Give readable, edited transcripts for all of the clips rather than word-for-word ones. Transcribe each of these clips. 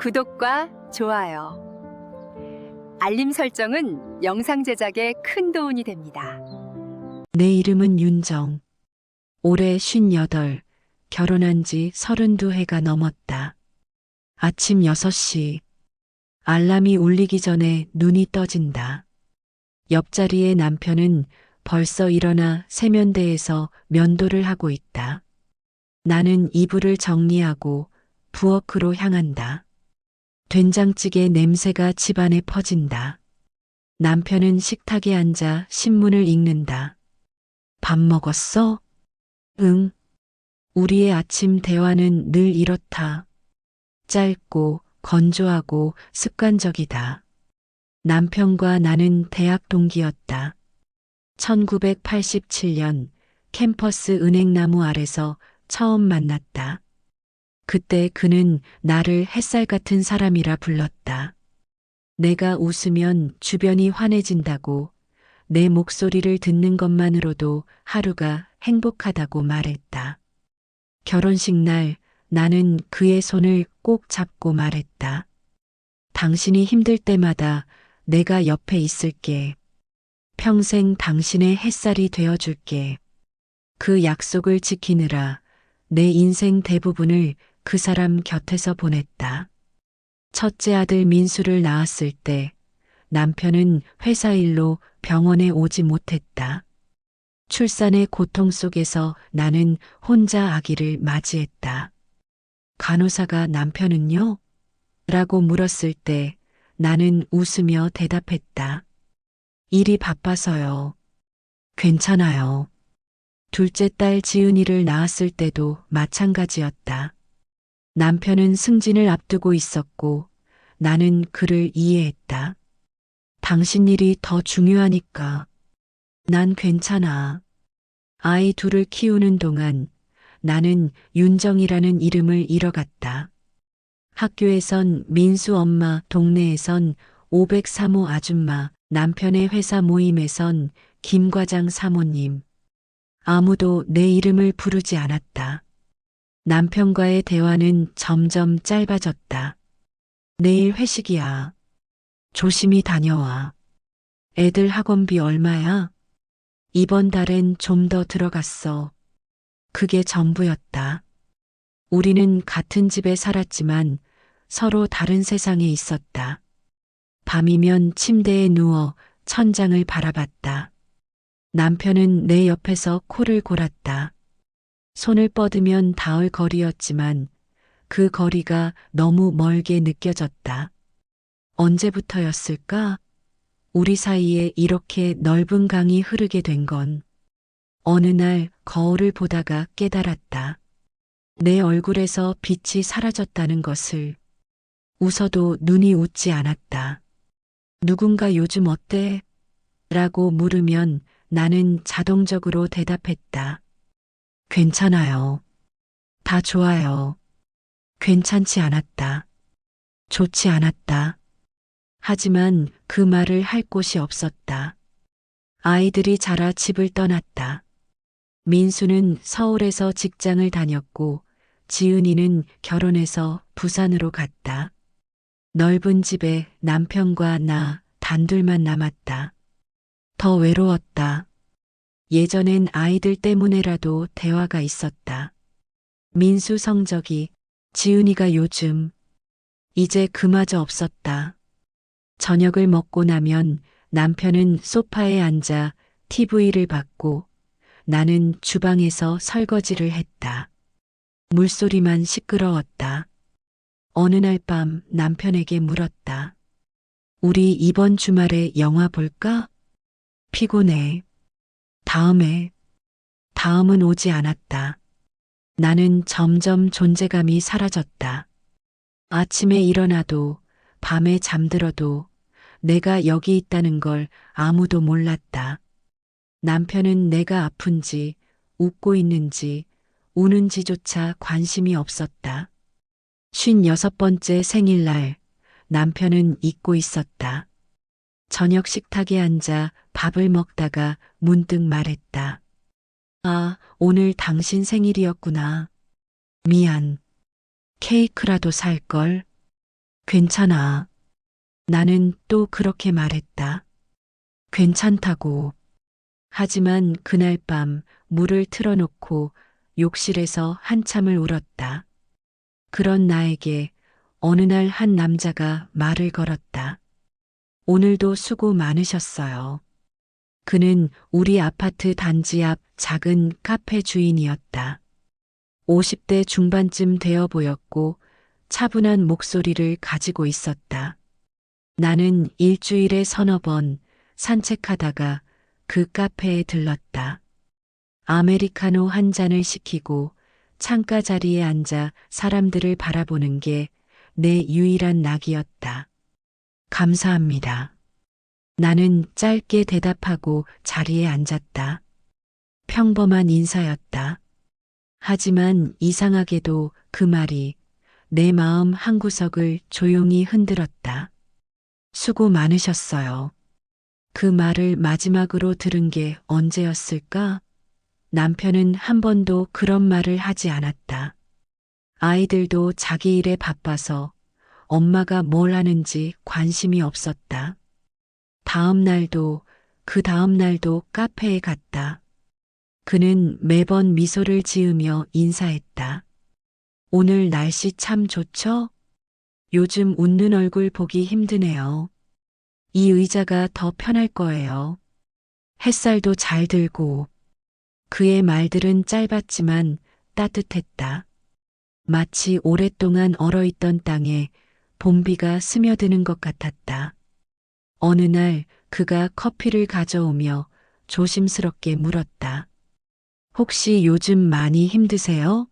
구독과 좋아요, 알림 설정은 영상 제작에 큰 도움이 됩니다. 내 이름은 윤정. 올해 58, 결혼한 지 32해가 넘었다. 아침 6시, 알람이 울리기 전에 눈이 떠진다. 옆자리의 남편은 벌써 일어나 세면대에서 면도를 하고 있다. 나는 이불을 정리하고 부엌으로 향한다. 된장찌개 냄새가 집안에 퍼진다. 남편은 식탁에 앉아 신문을 읽는다. 밥 먹었어? 응. 우리의 아침 대화는 늘 이렇다. 짧고 건조하고 습관적이다. 남편과 나는 대학 동기였다. 1987년 캠퍼스 은행나무 아래서 처음 만났다. 그때 그는 나를 햇살 같은 사람이라 불렀다. 내가 웃으면 주변이 환해진다고, 내 목소리를 듣는 것만으로도 하루가 행복하다고 말했다. 결혼식 날 나는 그의 손을 꼭 잡고 말했다. 당신이 힘들 때마다 내가 옆에 있을게. 평생 당신의 햇살이 되어줄게. 그 약속을 지키느라 내 인생 대부분을 그 사람 곁에서 보냈다. 첫째 아들 민수를 낳았을 때 남편은 회사 일로 병원에 오지 못했다. 출산의 고통 속에서 나는 혼자 아기를 맞이했다. 간호사가 남편은요? 라고 물었을 때 나는 웃으며 대답했다. 일이 바빠서요. 괜찮아요. 둘째 딸 지은이를 낳았을 때도 마찬가지였다. 남편은 승진을 앞두고 있었고 나는 그를 이해했다. 당신 일이 더 중요하니까. 난 괜찮아. 아이 둘을 키우는 동안 나는 윤정이라는 이름을 잃어갔다. 학교에선 민수 엄마, 동네에선 503호 아줌마, 남편의 회사 모임에선 김 과장 사모님. 아무도 내 이름을 부르지 않았다. 남편과의 대화는 점점 짧아졌다. 내일 회식이야. 조심히 다녀와. 애들 학원비 얼마야? 이번 달엔 좀 더 들어갔어. 그게 전부였다. 우리는 같은 집에 살았지만 서로 다른 세상에 있었다. 밤이면 침대에 누워 천장을 바라봤다. 남편은 내 옆에서 코를 골았다. 손을 뻗으면 닿을 거리였지만 그 거리가 너무 멀게 느껴졌다. 언제부터였을까? 우리 사이에 이렇게 넓은 강이 흐르게 된 건. 어느 날 거울을 보다가 깨달았다. 내 얼굴에서 빛이 사라졌다는 것을. 웃어도 눈이 웃지 않았다. 누군가 요즘 어때? 라고 물으면 나는 자동적으로 대답했다. 괜찮아요. 다 좋아요. 괜찮지 않았다. 좋지 않았다. 하지만 그 말을 할 곳이 없었다. 아이들이 자라 집을 떠났다. 민수는 서울에서 직장을 다녔고 지은이는 결혼해서 부산으로 갔다. 넓은 집에 남편과 나 단둘만 남았다. 더 외로웠다. 예전엔 아이들 때문에라도 대화가 있었다. 민수 성적이, 지은이가 요즘, 이제 그마저 없었다. 저녁을 먹고 나면 남편은 소파에 앉아 TV를 봤고 나는 주방에서 설거지를 했다. 물소리만 시끄러웠다. 어느 날 밤 남편에게 물었다. 우리 이번 주말에 영화 볼까? 피곤해. 다음에. 다음은 오지 않았다. 나는 점점 존재감이 사라졌다. 아침에 일어나도 밤에 잠들어도 내가 여기 있다는 걸 아무도 몰랐다. 남편은 내가 아픈지, 웃고 있는지, 우는지조차 관심이 없었다. 56번째 생일날 남편은 잊고 있었다. 저녁 식탁에 앉아 밥을 먹다가 문득 말했다. 아, 오늘 당신 생일이었구나. 미안. 케이크라도 살걸. 괜찮아. 나는 또 그렇게 말했다. 괜찮다고. 하지만 그날 밤 물을 틀어놓고 욕실에서 한참을 울었다. 그런 나에게 어느 날 한 남자가 말을 걸었다. 오늘도 수고 많으셨어요. 그는 우리 아파트 단지 앞 작은 카페 주인이었다. 50대 중반쯤 되어 보였고 차분한 목소리를 가지고 있었다. 나는 일주일에 서너 번 산책하다가 그 카페에 들렀다. 아메리카노 한 잔을 시키고 창가 자리에 앉아 사람들을 바라보는 게 내 유일한 낙이었다. 감사합니다. 나는 짧게 대답하고 자리에 앉았다. 평범한 인사였다. 하지만 이상하게도 그 말이 내 마음 한구석을 조용히 흔들었다. 수고 많으셨어요. 그 말을 마지막으로 들은 게 언제였을까? 남편은 한 번도 그런 말을 하지 않았다. 아이들도 자기 일에 바빠서 엄마가 뭘 하는지 관심이 없었다. 다음 날도 그 다음 날도 카페에 갔다. 그는 매번 미소를 지으며 인사했다. 오늘 날씨 참 좋죠? 요즘 웃는 얼굴 보기 힘드네요. 이 의자가 더 편할 거예요. 햇살도 잘 들고. 그의 말들은 짧았지만 따뜻했다. 마치 오랫동안 얼어있던 땅에 봄비가 스며드는 것 같았다. 어느 날 그가 커피를 가져오며 조심스럽게 물었다. 혹시 요즘 많이 힘드세요?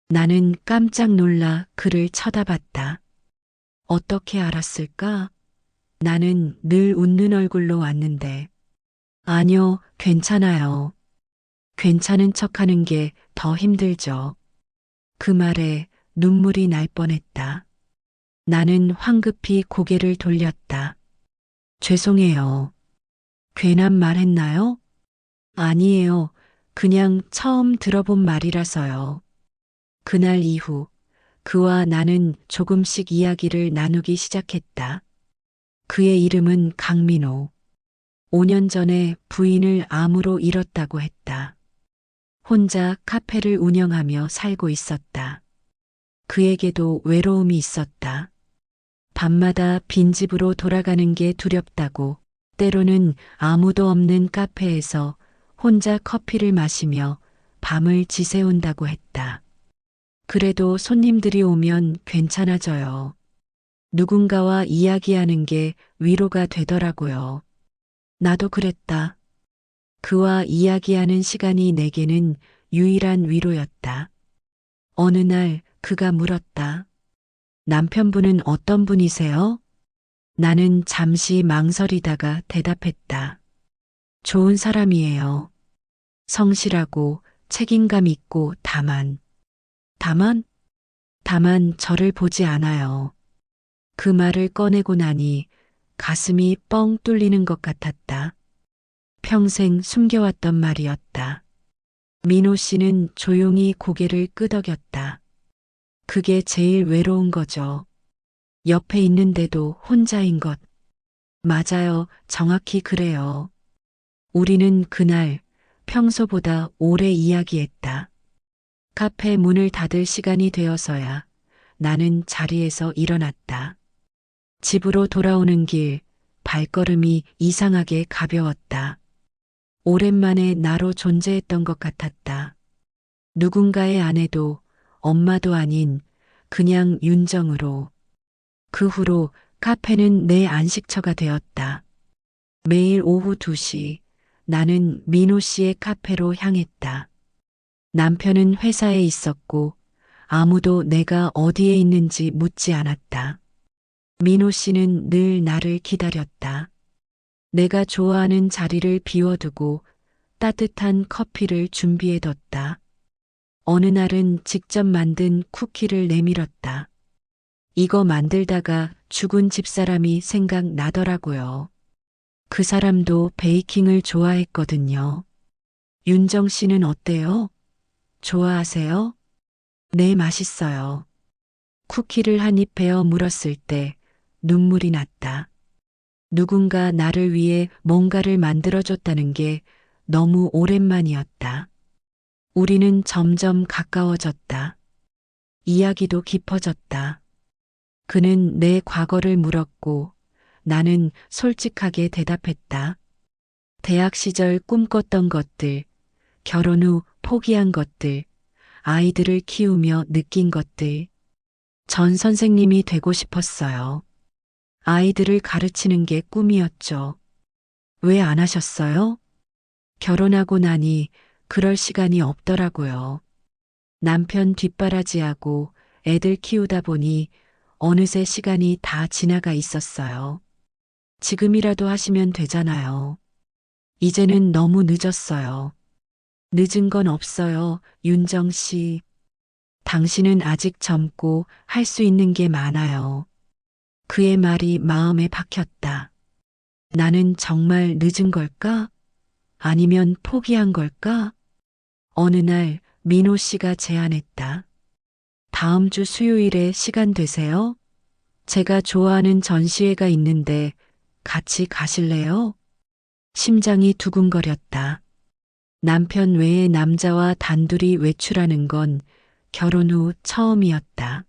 나는 깜짝 놀라 그를 쳐다봤다. 어떻게 알았을까? 나는 늘 웃는 얼굴로 왔는데. 아니요, 괜찮아요. 괜찮은 척하는 게 더 힘들죠. 그 말에 눈물이 날 뻔했다. 나는 황급히 고개를 돌렸다. 죄송해요. 괜한 말 했나요? 아니에요. 그냥 처음 들어본 말이라서요. 그날 이후 그와 나는 조금씩 이야기를 나누기 시작했다. 그의 이름은 강민호. 5년 전에 부인을 암으로 잃었다고 했다. 혼자 카페를 운영하며 살고 있었다. 그에게도 외로움이 있었다. 밤마다 빈집으로 돌아가는 게 두렵다고 때로는 아무도 없는 카페에서 혼자 커피를 마시며 밤을 지새운다고 했다. 그래도 손님들이 오면 괜찮아져요. 누군가와 이야기하는 게 위로가 되더라고요. 나도 그랬다. 그와 이야기하는 시간이 내게는 유일한 위로였다. 어느 날 그가 물었다. 남편분은 어떤 분이세요? 나는 잠시 망설이다가 대답했다. 좋은 사람이에요. 성실하고 책임감 있고 다만 저를 보지 않아요. 그 말을 꺼내고 나니 가슴이 뻥 뚫리는 것 같았다. 평생 숨겨왔던 말이었다. 민호 씨는 조용히 고개를 끄덕였다. 그게 제일 외로운 거죠. 옆에 있는데도 혼자인 것. 맞아요. 정확히 그래요. 우리는 그날 평소보다 오래 이야기했다. 카페 문을 닫을 시간이 되어서야 나는 자리에서 일어났다. 집으로 돌아오는 길 발걸음이 이상하게 가벼웠다. 오랜만에 나로 존재했던 것 같았다. 누군가의 아내도 엄마도 아닌 그냥 윤정으로. 그 후로 카페는 내 안식처가 되었다. 매일 오후 2시 나는 민호 씨의 카페로 향했다. 남편은 회사에 있었고 아무도 내가 어디에 있는지 묻지 않았다. 민호 씨는 늘 나를 기다렸다. 내가 좋아하는 자리를 비워두고 따뜻한 커피를 준비해뒀다. 어느 날은 직접 만든 쿠키를 내밀었다. 이거 만들다가 죽은 집사람이 생각나더라고요. 그 사람도 베이킹을 좋아했거든요. 윤정 씨는 어때요? 좋아하세요? 네, 맛있어요. 쿠키를 한 입 베어 물었을 때 눈물이 났다. 누군가 나를 위해 뭔가를 만들어줬다는 게 너무 오랜만이었다. 우리는 점점 가까워졌다. 이야기도 깊어졌다. 그는 내 과거를 물었고 나는 솔직하게 대답했다. 대학 시절 꿈꿨던 것들, 결혼 후 포기한 것들, 아이들을 키우며 느낀 것들. 전 선생님이 되고 싶었어요. 아이들을 가르치는 게 꿈이었죠. 왜 안 하셨어요? 결혼하고 나니 그럴 시간이 없더라고요. 남편 뒷바라지하고 애들 키우다 보니 어느새 시간이 다 지나가 있었어요. 지금이라도 하시면 되잖아요. 이제는 너무 늦었어요. 늦은 건 없어요, 윤정 씨. 당신은 아직 젊고 할 수 있는 게 많아요. 그의 말이 마음에 박혔다. 나는 정말 늦은 걸까? 아니면 포기한 걸까? 어느 날 민호 씨가 제안했다. 다음 주 수요일에 시간 되세요? 제가 좋아하는 전시회가 있는데 같이 가실래요? 심장이 두근거렸다. 남편 외의 남자와 단둘이 외출하는 건 결혼 후 처음이었다.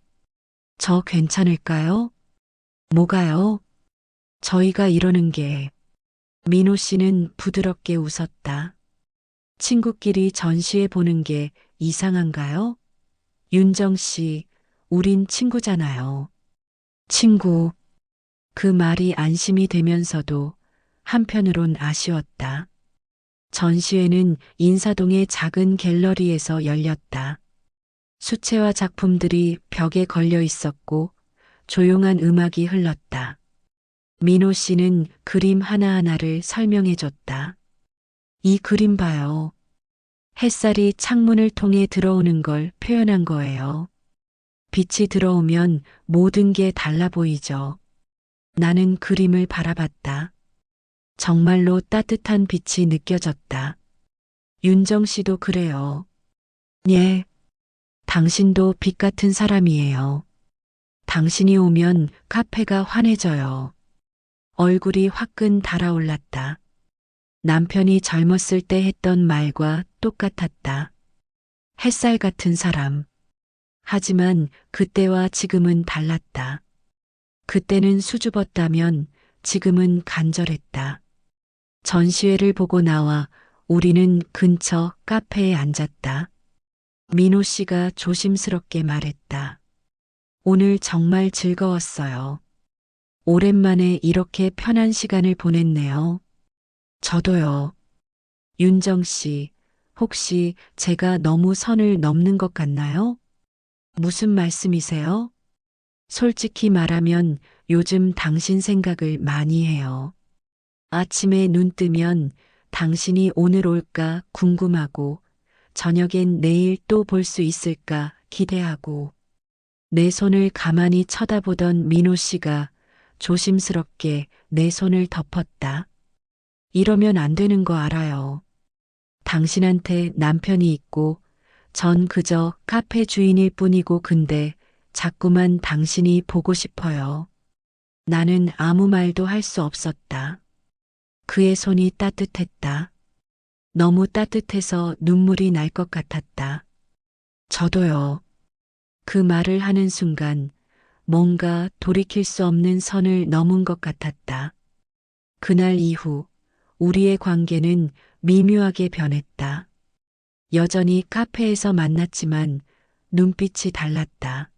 저 괜찮을까요? 뭐가요? 저희가 이러는 게. 민호 씨는 부드럽게 웃었다. 친구끼리 전시회 보는 게 이상한가요? 윤정 씨, 우린 친구잖아요. 친구. 그 말이 안심이 되면서도 한편으론 아쉬웠다. 전시회는 인사동의 작은 갤러리에서 열렸다. 수채화 작품들이 벽에 걸려 있었고 조용한 음악이 흘렀다. 민호 씨는 그림 하나하나를 설명해 줬다. 이 그림 봐요. 햇살이 창문을 통해 들어오는 걸 표현한 거예요. 빛이 들어오면 모든 게 달라 보이죠. 나는 그림을 바라봤다. 정말로 따뜻한 빛이 느껴졌다. 윤정 씨도 그래요. 예. 당신도 빛 같은 사람이에요. 당신이 오면 카페가 환해져요. 얼굴이 화끈 달아올랐다. 남편이 젊었을 때 했던 말과 똑같았다. 햇살 같은 사람. 하지만 그때와 지금은 달랐다. 그때는 수줍었다면 지금은 간절했다. 전시회를 보고 나와 우리는 근처 카페에 앉았다. 민호 씨가 조심스럽게 말했다. 오늘 정말 즐거웠어요. 오랜만에 이렇게 편한 시간을 보냈네요. 저도요. 윤정 씨, 혹시 제가 너무 선을 넘는 것 같나요? 무슨 말씀이세요? 솔직히 말하면 요즘 당신 생각을 많이 해요. 아침에 눈 뜨면 당신이 오늘 올까 궁금하고, 저녁엔 내일 또 볼 수 있을까 기대하고, 내 손을 가만히 쳐다보던 민호 씨가 조심스럽게 내 손을 덮었다. 이러면 안 되는 거 알아요. 당신한테 남편이 있고 전 그저 카페 주인일 뿐이고 근데 자꾸만 당신이 보고 싶어요. 나는 아무 말도 할 수 없었다. 그의 손이 따뜻했다. 너무 따뜻해서 눈물이 날 것 같았다. 저도요. 그 말을 하는 순간 뭔가 돌이킬 수 없는 선을 넘은 것 같았다. 그날 이후 우리의 관계는 미묘하게 변했다. 여전히 카페에서 만났지만 눈빛이 달랐다.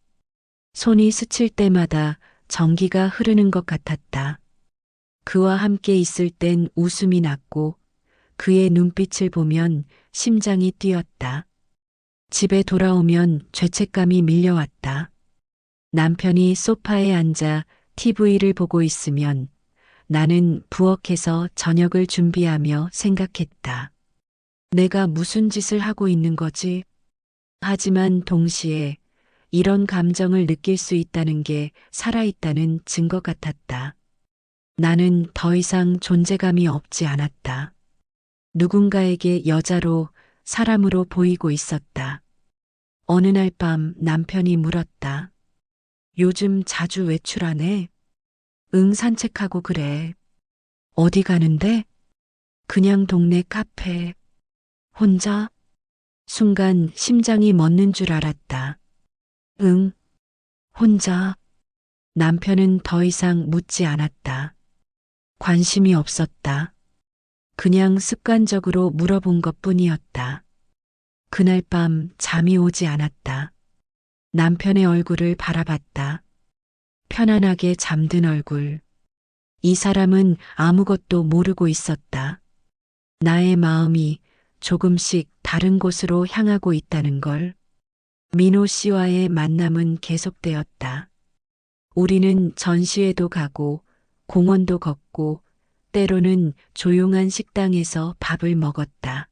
손이 스칠 때마다 전기가 흐르는 것 같았다. 그와 함께 있을 땐 웃음이 났고 그의 눈빛을 보면 심장이 뛰었다. 집에 돌아오면 죄책감이 밀려왔다. 남편이 소파에 앉아 TV를 보고 있으면 나는 부엌에서 저녁을 준비하며 생각했다. 내가 무슨 짓을 하고 있는 거지? 하지만 동시에 이런 감정을 느낄 수 있다는 게 살아있다는 증거 같았다. 나는 더 이상 존재감이 없지 않았다. 누군가에게 여자로, 사람으로 보이고 있었다. 어느 날 밤 남편이 물었다. 요즘 자주 외출하네. 응, 산책하고 그래. 어디 가는데? 그냥 동네 카페. 혼자? 순간 심장이 멎는 줄 알았다. 응, 혼자. 남편은 더 이상 묻지 않았다. 관심이 없었다. 그냥 습관적으로 물어본 것 뿐이었다. 그날 밤 잠이 오지 않았다. 남편의 얼굴을 바라봤다. 편안하게 잠든 얼굴. 이 사람은 아무것도 모르고 있었다. 나의 마음이 조금씩 다른 곳으로 향하고 있다는 걸. 민호 씨와의 만남은 계속되었다. 우리는 전시회도 가고 공원도 걷고 때로는 조용한 식당에서 밥을 먹었다.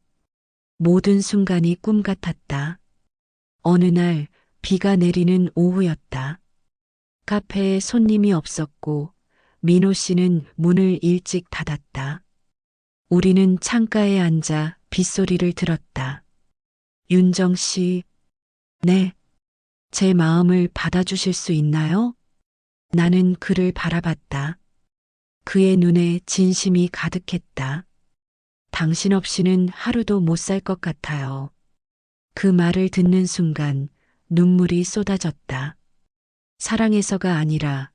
모든 순간이 꿈 같았다. 어느 날 비가 내리는 오후였다. 카페에 손님이 없었고 민호 씨는 문을 일찍 닫았다. 우리는 창가에 앉아 빗소리를 들었다. 윤정 씨, 네, 제 마음을 받아주실 수 있나요? 나는 그를 바라봤다. 그의 눈에 진심이 가득했다. 당신 없이는 하루도 못 살 것 같아요. 그 말을 듣는 순간 눈물이 쏟아졌다. 사랑해서가 아니라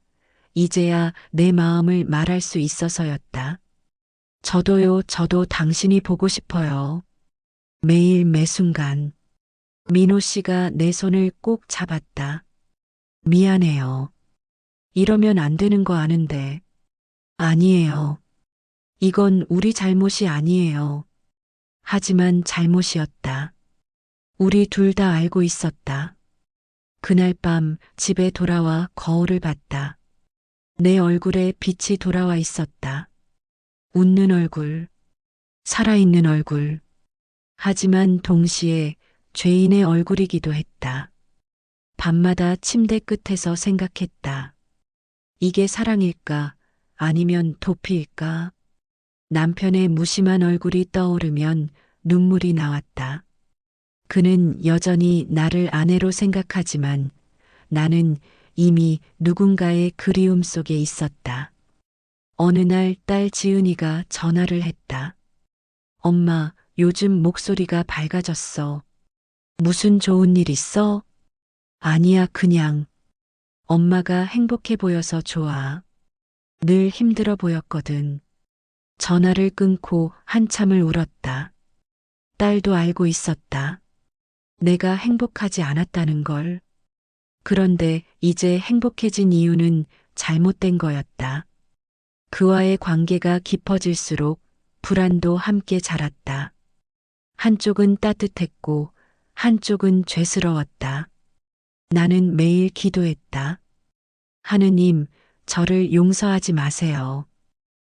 이제야 내 마음을 말할 수 있어서였다. 저도요, 저도 당신이 보고 싶어요. 매일 매순간. 민호 씨가 내 손을 꼭 잡았다. 미안해요. 이러면 안 되는 거 아는데. 아니에요. 이건 우리 잘못이 아니에요. 하지만 잘못이었다. 우리 둘 다 알고 있었다. 그날 밤 집에 돌아와 거울을 봤다. 내 얼굴에 빛이 돌아와 있었다. 웃는 얼굴, 살아있는 얼굴. 하지만 동시에 죄인의 얼굴이기도 했다. 밤마다 침대 끝에서 생각했다. 이게 사랑일까? 아니면 도피일까? 남편의 무심한 얼굴이 떠오르면 눈물이 나왔다. 그는 여전히 나를 아내로 생각하지만 나는 이미 누군가의 그리움 속에 있었다. 어느 날 딸 지은이가 전화를 했다. 엄마, 요즘 목소리가 밝아졌어. 무슨 좋은 일 있어? 아니야, 그냥. 엄마가 행복해 보여서 좋아. 늘 힘들어 보였거든. 전화를 끊고 한참을 울었다. 딸도 알고 있었다. 내가 행복하지 않았다는 걸. 그런데 이제 행복해진 이유는 잘못된 거였다. 그와의 관계가 깊어질수록 불안도 함께 자랐다. 한쪽은 따뜻했고 한쪽은 죄스러웠다. 나는 매일 기도했다. 하느님, 저를 용서하지 마세요.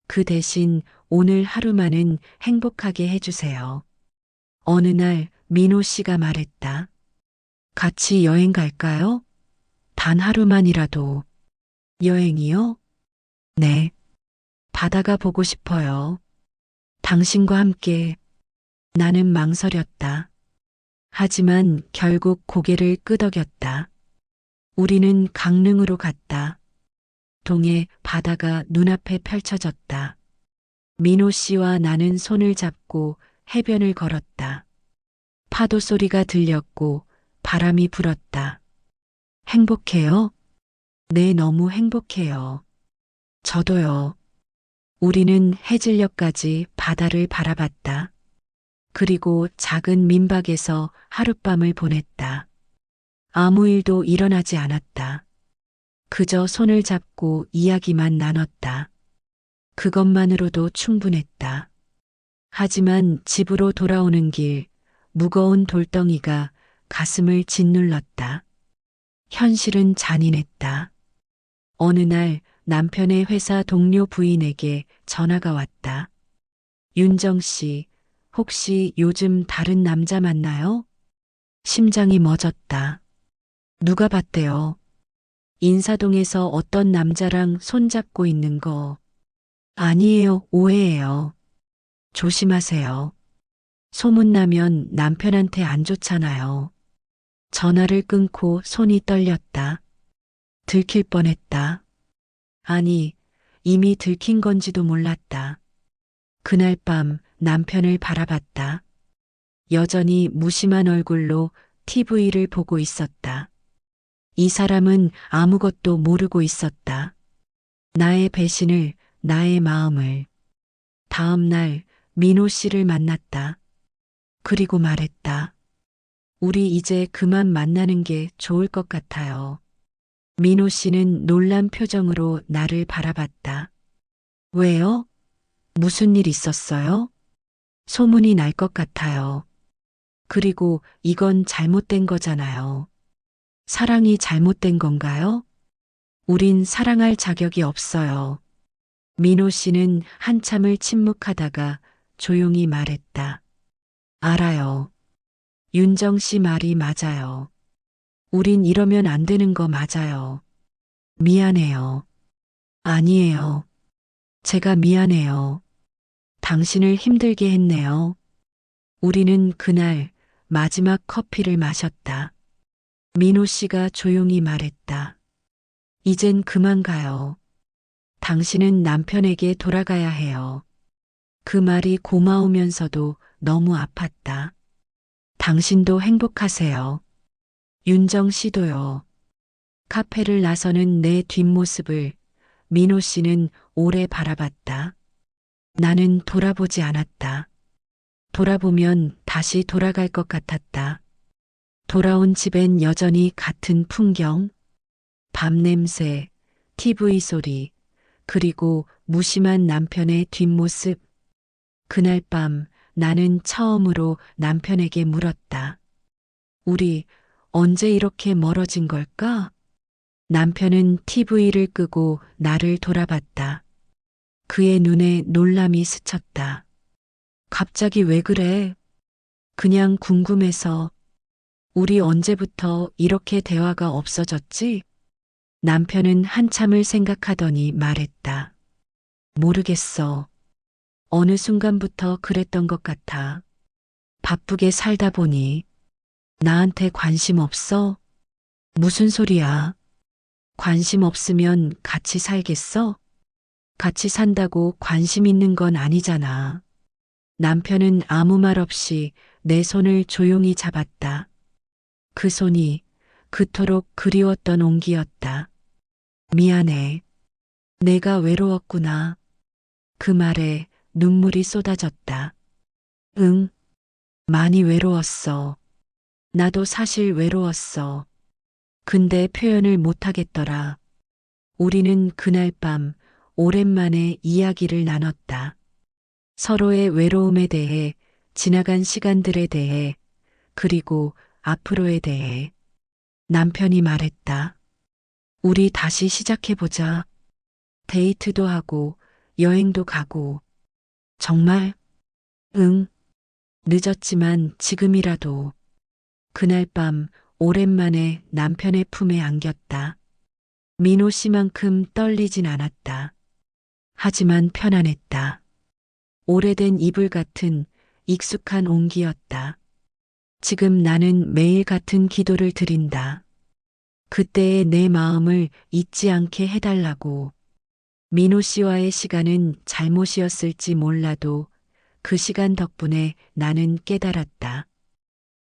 그 대신 오늘 하루만은 행복하게 해주세요. 어느 날 민호 씨가 말했다. 같이 여행 갈까요? 단 하루만이라도. 여행이요? 네. 바다가 보고 싶어요. 당신과 함께. 나는 망설였다. 하지만 결국 고개를 끄덕였다. 우리는 강릉으로 갔다. 동해 바다가 눈앞에 펼쳐졌다. 민호 씨와 나는 손을 잡고 해변을 걸었다. 파도 소리가 들렸고 바람이 불었다. 행복해요? 네, 너무 행복해요. 저도요. 우리는 해질녘까지 바다를 바라봤다. 그리고 작은 민박에서 하룻밤을 보냈다. 아무 일도 일어나지 않았다. 그저 손을 잡고 이야기만 나눴다. 그것만으로도 충분했다. 하지만 집으로 돌아오는 길, 무거운 돌덩이가 가슴을 짓눌렀다. 현실은 잔인했다. 어느 날 남편의 회사 동료 부인에게 전화가 왔다. 윤정 씨, 혹시 요즘 다른 남자 만나요? 심장이 멎었다. 누가 봤대요? 인사동에서 어떤 남자랑 손잡고 있는 거. 아니에요, 오해예요. 조심하세요. 소문나면 남편한테 안 좋잖아요. 전화를 끊고 손이 떨렸다. 들킬 뻔했다. 아니, 이미 들킨 건지도 몰랐다. 그날 밤 남편을 바라봤다. 여전히 무심한 얼굴로 TV를 보고 있었다. 이 사람은 아무것도 모르고 있었다. 나의 배신을, 나의 마음을. 다음 날 민호 씨를 만났다. 그리고 말했다. 우리 이제 그만 만나는 게 좋을 것 같아요. 민호 씨는 놀란 표정으로 나를 바라봤다. 왜요? 무슨 일 있었어요? 소문이 날 것 같아요. 그리고 이건 잘못된 거잖아요. 사랑이 잘못된 건가요? 우린 사랑할 자격이 없어요. 민호 씨는 한참을 침묵하다가 조용히 말했다. 알아요. 윤정 씨 말이 맞아요. 우린 이러면 안 되는 거 맞아요. 미안해요. 아니에요. 제가 미안해요. 당신을 힘들게 했네요. 우리는 그날 마지막 커피를 마셨다. 민호 씨가 조용히 말했다. 이젠 그만 가요. 당신은 남편에게 돌아가야 해요. 그 말이 고마우면서도 너무 아팠다. 당신도 행복하세요. 윤정 씨도요. 카페를 나서는 내 뒷모습을 민호 씨는 오래 바라봤다. 나는 돌아보지 않았다. 돌아보면 다시 돌아갈 것 같았다. 돌아온 집엔 여전히 같은 풍경, 밤 냄새, TV 소리, 그리고 무심한 남편의 뒷모습. 그날 밤 나는 처음으로 남편에게 물었다. 우리 언제 이렇게 멀어진 걸까? 남편은 TV를 끄고 나를 돌아봤다. 그의 눈에 놀람이 스쳤다. 갑자기 왜 그래? 그냥 궁금해서. 우리 언제부터 이렇게 대화가 없어졌지? 남편은 한참을 생각하더니 말했다. 모르겠어. 어느 순간부터 그랬던 것 같아. 바쁘게 살다 보니. 나한테 관심 없어? 무슨 소리야? 관심 없으면 같이 살겠어? 같이 산다고 관심 있는 건 아니잖아. 남편은 아무 말 없이 내 손을 조용히 잡았다. 그 손이 그토록 그리웠던 온기였다. 미안해. 내가 외로웠구나. 그 말에 눈물이 쏟아졌다. 응, 많이 외로웠어. 나도 사실 외로웠어. 근데 표현을 못하겠더라. 우리는 그날 밤 오랜만에 이야기를 나눴다. 서로의 외로움에 대해, 지나간 시간들에 대해, 그리고 앞으로에 대해. 남편이 말했다. 우리 다시 시작해보자. 데이트도 하고, 여행도 가고. 정말? 응. 늦었지만 지금이라도. 그날 밤 오랜만에 남편의 품에 안겼다. 민호 씨만큼 떨리진 않았다. 하지만 편안했다. 오래된 이불 같은 익숙한 온기였다. 지금 나는 매일 같은 기도를 드린다. 그때의 내 마음을 잊지 않게 해달라고. 민호 씨와의 시간은 잘못이었을지 몰라도 그 시간 덕분에 나는 깨달았다.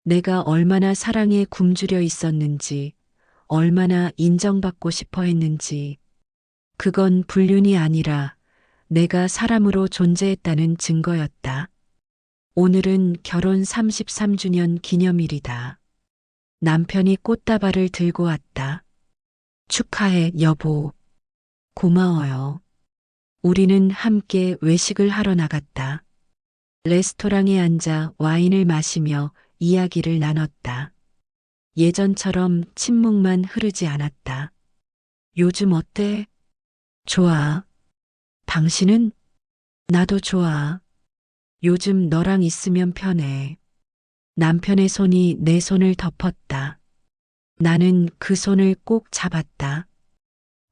내가 얼마나 사랑에 굶주려 있었는지, 얼마나 인정받고 싶어 했는지. 그건 불륜이 아니라 내가 사람으로 존재했다는 증거였다. 오늘은 결혼 33주년 기념일이다. 남편이 꽃다발을 들고 왔다. 축하해, 여보. 고마워요. 우리는 함께 외식을 하러 나갔다. 레스토랑에 앉아 와인을 마시며 이야기를 나눴다. 예전처럼 침묵만 흐르지 않았다. 요즘 어때? 좋아. 당신은? 나도 좋아. 요즘 너랑 있으면 편해. 남편의 손이 내 손을 덮었다. 나는 그 손을 꼭 잡았다.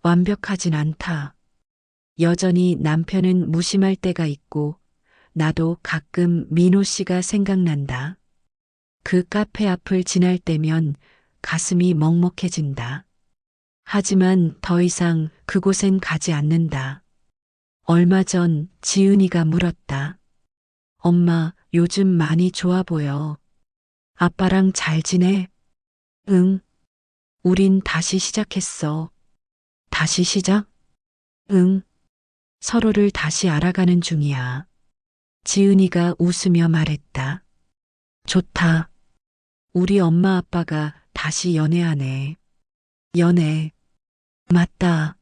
완벽하진 않다. 여전히 남편은 무심할 때가 있고, 나도 가끔 민호 씨가 생각난다. 그 카페 앞을 지날 때면 가슴이 먹먹해진다. 하지만 더 이상 그곳엔 가지 않는다. 얼마 전 지은이가 물었다. 엄마, 요즘 많이 좋아 보여. 아빠랑 잘 지내? 응. 우린 다시 시작했어. 다시 시작? 응. 서로를 다시 알아가는 중이야. 지은이가 웃으며 말했다. 좋다. 우리 엄마 아빠가 다시 연애하네. 연애. 맞다.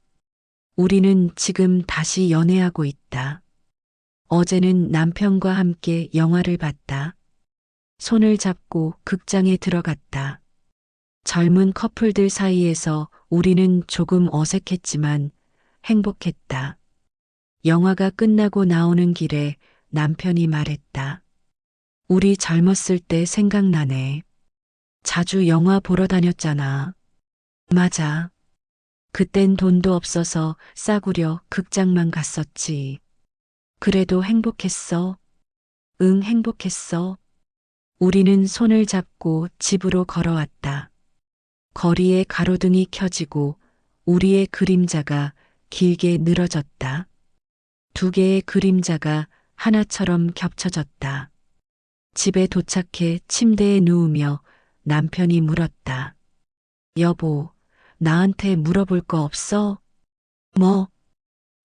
우리는 지금 다시 연애하고 있다. 어제는 남편과 함께 영화를 봤다. 손을 잡고 극장에 들어갔다. 젊은 커플들 사이에서 우리는 조금 어색했지만 행복했다. 영화가 끝나고 나오는 길에 남편이 말했다. 우리 젊었을 때 생각나네. 자주 영화 보러 다녔잖아. 맞아. 그땐 돈도 없어서 싸구려 극장만 갔었지. 그래도 행복했어. 응, 행복했어. 우리는 손을 잡고 집으로 걸어왔다. 거리에 가로등이 켜지고 우리의 그림자가 길게 늘어졌다. 두 개의 그림자가 하나처럼 겹쳐졌다. 집에 도착해 침대에 누우며 남편이 물었다. 여보, 나한테 물어볼 거 없어? 뭐?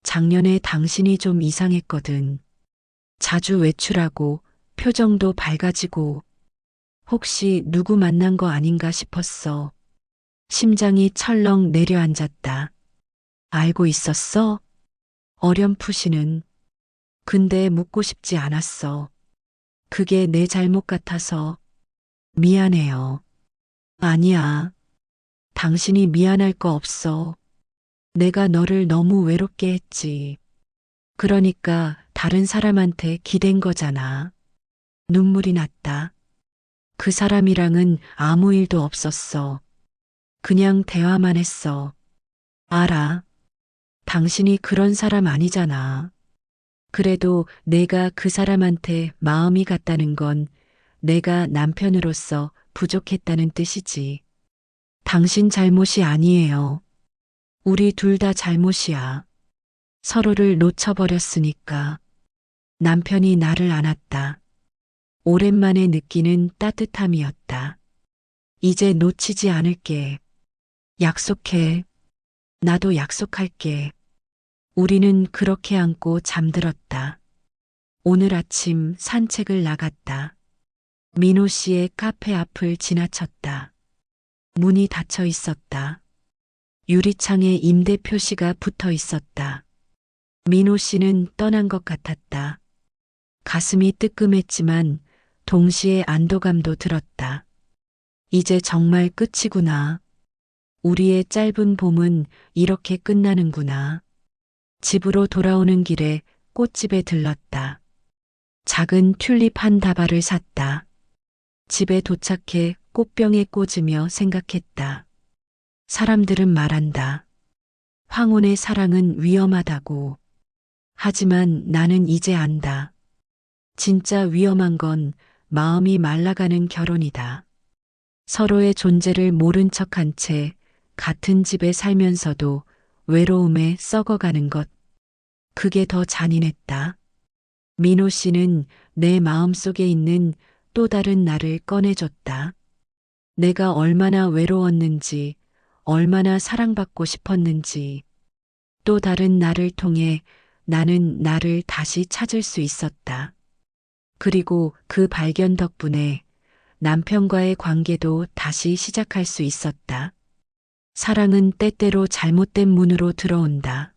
작년에 당신이 좀 이상했거든. 자주 외출하고 표정도 밝아지고 혹시 누구 만난 거 아닌가 싶었어. 심장이 철렁 내려앉았다. 알고 있었어? 어렴풋이는. 근데 묻고 싶지 않았어. 그게 내 잘못 같아서. 미안해요. 아니야. 당신이 미안할 거 없어. 내가 너를 너무 외롭게 했지. 그러니까 다른 사람한테 기댄 거잖아. 눈물이 났다. 그 사람이랑은 아무 일도 없었어. 그냥 대화만 했어. 알아. 당신이 그런 사람 아니잖아. 그래도 내가 그 사람한테 마음이 갔다는 건 내가 남편으로서 부족했다는 뜻이지. 당신 잘못이 아니에요. 우리 둘 다 잘못이야. 서로를 놓쳐버렸으니까. 남편이 나를 안았다. 오랜만에 느끼는 따뜻함이었다. 이제 놓치지 않을게. 약속해. 나도 약속할게. 우리는 그렇게 안고 잠들었다. 오늘 아침 산책을 나갔다. 민호 씨의 카페 앞을 지나쳤다. 문이 닫혀 있었다. 유리창에 임대 표시가 붙어 있었다. 민호 씨는 떠난 것 같았다. 가슴이 뜨끔했지만 동시에 안도감도 들었다. 이제 정말 끝이구나. 우리의 짧은 봄은 이렇게 끝나는구나. 집으로 돌아오는 길에 꽃집에 들렀다. 작은 튤립 한 다발을 샀다. 집에 도착해 꽃병에 꽂으며 생각했다. 사람들은 말한다. 황혼의 사랑은 위험하다고. 하지만 나는 이제 안다. 진짜 위험한 건 마음이 말라가는 결혼이다. 서로의 존재를 모른 척한 채 같은 집에 살면서도 외로움에 썩어가는 것. 그게 더 잔인했다. 민호 씨는 내 마음속에 있는 또 다른 나를 꺼내줬다. 내가 얼마나 외로웠는지, 얼마나 사랑받고 싶었는지, 또 다른 나를 통해 나는 나를 다시 찾을 수 있었다. 그리고 그 발견 덕분에 남편과의 관계도 다시 시작할 수 있었다. 사랑은 때때로 잘못된 문으로 들어온다.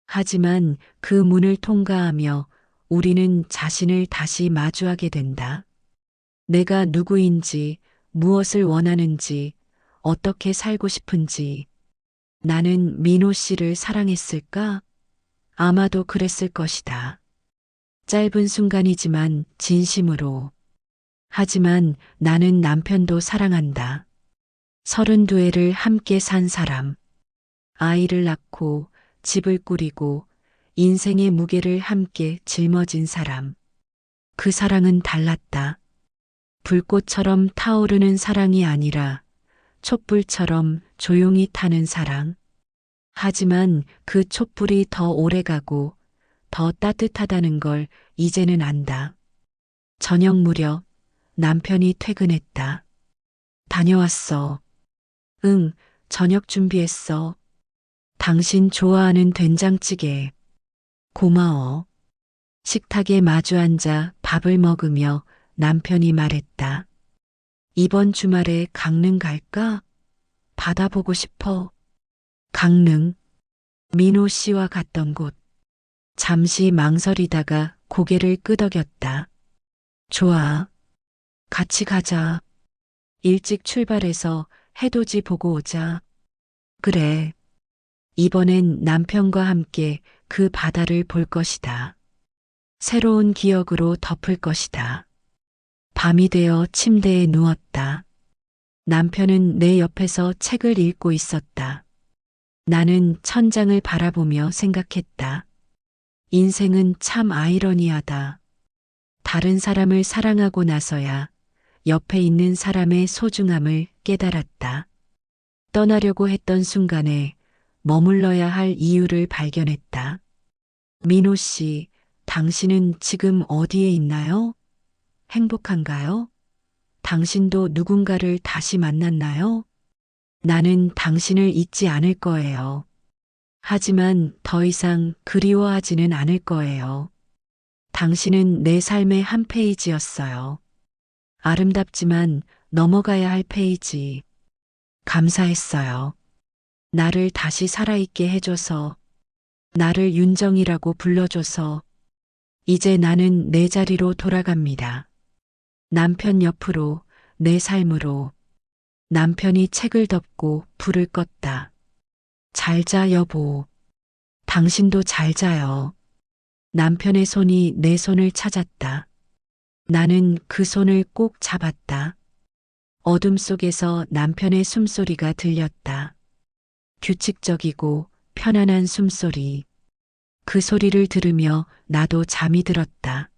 하지만 그 문을 통과하며 우리는 자신을 다시 마주하게 된다. 내가 누구인지, 무엇을 원하는지, 어떻게 살고 싶은지. 나는 민호 씨를 사랑했을까? 아마도 그랬을 것이다. 짧은 순간이지만 진심으로. 하지만 나는 남편도 사랑한다. 32회를 함께 산 사람. 아이를 낳고 집을 꾸리고 인생의 무게를 함께 짊어진 사람. 그 사랑은 달랐다. 불꽃처럼 타오르는 사랑이 아니라 촛불처럼 조용히 타는 사랑. 하지만 그 촛불이 더 오래가고 더 따뜻하다는 걸 이제는 안다. 저녁 무렵 남편이 퇴근했다. 다녀왔어. 응, 저녁 준비했어. 당신 좋아하는 된장찌개. 고마워. 식탁에 마주 앉아 밥을 먹으며 남편이 말했다. 이번 주말에 강릉 갈까? 바다 보고 싶어. 강릉. 민호 씨와 갔던 곳. 잠시 망설이다가 고개를 끄덕였다. 좋아. 같이 가자. 일찍 출발해서 해돋이 보고 오자. 그래. 이번엔 남편과 함께 그 바다를 볼 것이다. 새로운 기억으로 덮을 것이다. 밤이 되어 침대에 누웠다. 남편은 내 옆에서 책을 읽고 있었다. 나는 천장을 바라보며 생각했다. 인생은 참 아이러니하다. 다른 사람을 사랑하고 나서야 옆에 있는 사람의 소중함을 깨달았다. 떠나려고 했던 순간에 머물러야 할 이유를 발견했다. 민호 씨, 당신은 지금 어디에 있나요? 행복한가요? 당신도 누군가를 다시 만났나요? 나는 당신을 잊지 않을 거예요. 하지만 더 이상 그리워하지는 않을 거예요. 당신은 내 삶의 한 페이지였어요. 아름답지만 넘어가야 할 페이지. 감사했어요. 나를 다시 살아있게 해줘서, 나를 윤정이라고 불러줘서, 이제 나는 내 자리로 돌아갑니다. 남편 옆으로, 내 삶으로. 남편이 책을 덮고 불을 껐다. 잘 자, 여보. 당신도 잘 자요. 남편의 손이 내 손을 찾았다. 나는 그 손을 꼭 잡았다. 어둠 속에서 남편의 숨소리가 들렸다. 규칙적이고 편안한 숨소리. 그 소리를 들으며 나도 잠이 들었다.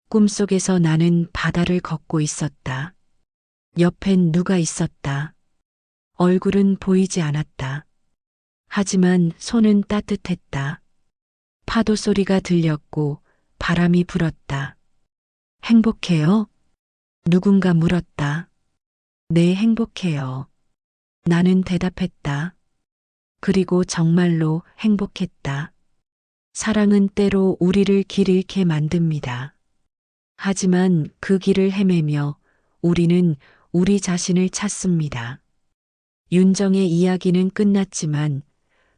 꿈속에서 나는 바다를 걷고 있었다. 옆엔 누가 있었다. 얼굴은 보이지 않았다. 하지만 손은 따뜻했다. 파도 소리가 들렸고 바람이 불었다. 행복해요? 누군가 물었다. 네, 행복해요. 나는 대답했다. 그리고 정말로 행복했다. 사랑은 때로 우리를 길 잃게 만듭니다. 하지만 그 길을 헤매며 우리는 우리 자신을 찾습니다. 윤정의 이야기는 끝났지만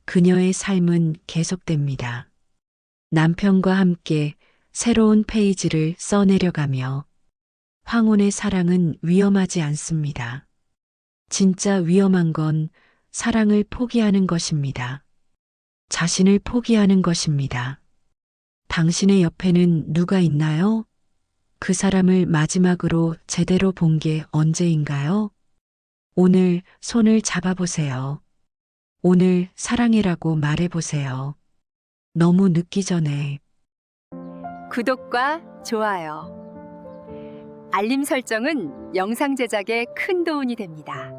그녀의 삶은 계속됩니다. 남편과 함께 새로운 페이지를 써내려가며 황혼의 사랑은 위험하지 않습니다. 진짜 위험한 건 사랑을 포기하는 것입니다. 자신을 포기하는 것입니다. 당신의 옆에는 누가 있나요? 그 사람을 마지막으로 제대로 본 게 언제인가요? 오늘 손을 잡아보세요. 오늘 사랑해라고 말해보세요. 너무 늦기 전에. 구독과 좋아요, 알림 설정은 영상 제작에 큰 도움이 됩니다.